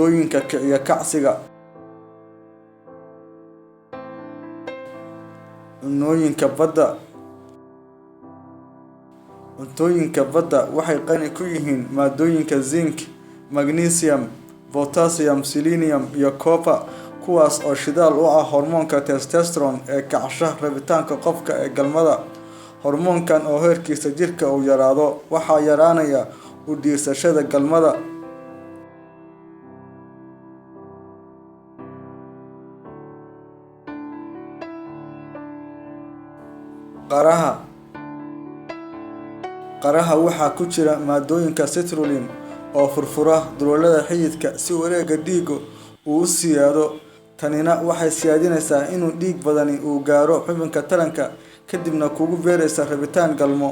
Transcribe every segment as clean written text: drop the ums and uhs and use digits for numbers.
cuntooyinka kiciya kacsiga. Cuntooyinka badda waxay qani ku yihiin maadooyinka zinc, magnesium, potassium, selenium iyo copper, kuwaas oo shidaal u ah hormoonka testosterone ee kacsha rabitaanka qofka ee galmada. Hormoonkan oo heerkiisa jirka uu yaraado, waxaa yaraanaya u diirsashada galmada. Qaraha waxaa ku jira maadooyinka citrulline oo furfura daloolada xididka si wareegga dhiiggu uu u siyaado. Tanina waxay siyaadinaysaa inuu dhiig badani uu gaaro xubinka taranka, kadibna kugu beeraysa rabitaan galmo.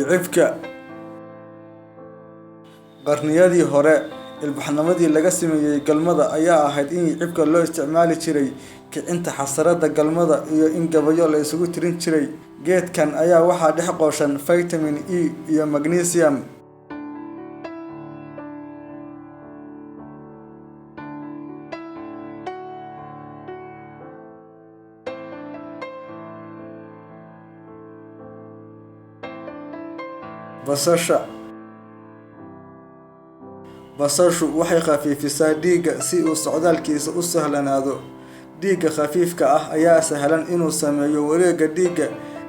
Dhibka qarniyadii hore, ilbaxnimadii laga sameeyay galmada ayaa ahayd in dhibka loo isticmaali jiray kicinta xasarada galmada iyo in gabayo la isugu tirin jiray. Geedkan ayaa waxaa dhex qooshan vitamin E iyo magnesium. Basashu waxay khafiifisaa dhiigga si uu socdaalkiisa u sahlanaado. Dhiigga khafiifka ah ayaa sahlan inuu sameeyo wareegga dhiigga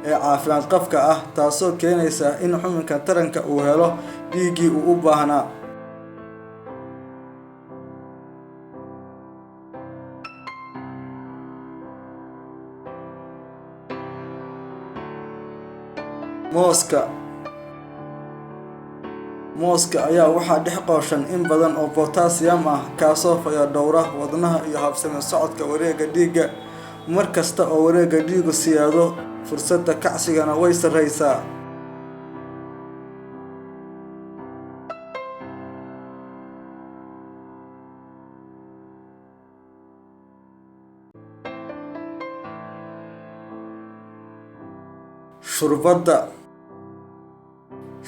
ee caafimaad qabka ah, taasoo keenaysa in xubinka taranka uu helo dhiiggii uu u baahnaa. Mooska ayaa waxaa dhex qooshan in badan oo potassium ah, kaasoo fayadhowra wadnaha iyo habsami socodka wareegga dhiigga. Markasta oo wareegga dhiiggu siyaado, fursadda kacsigana way sareysaa.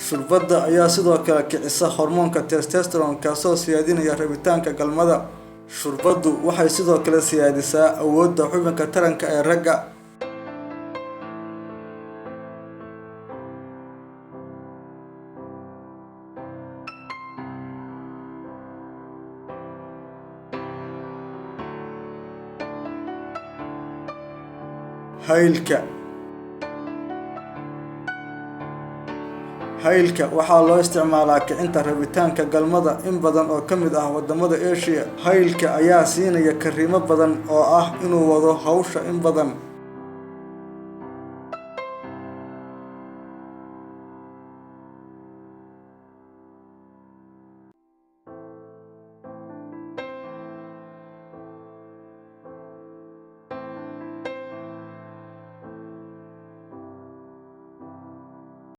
Shurbadda ayaa sidoo kale kicisa hormoonka testosterone, kaasoo siyaadinaya rabitaanka galmada. Shurbaddu waxay sidoo kale siyaadisaa awoodda xubinka taranka ee ragga. Haylka waxaa loo isticmaalaa kicinta rabitaanka galmada in badan oo ka mid ah wadamada Asia. Haylka ayaa siinaya kariimo badan oo ah inuu wado hawsha in badan.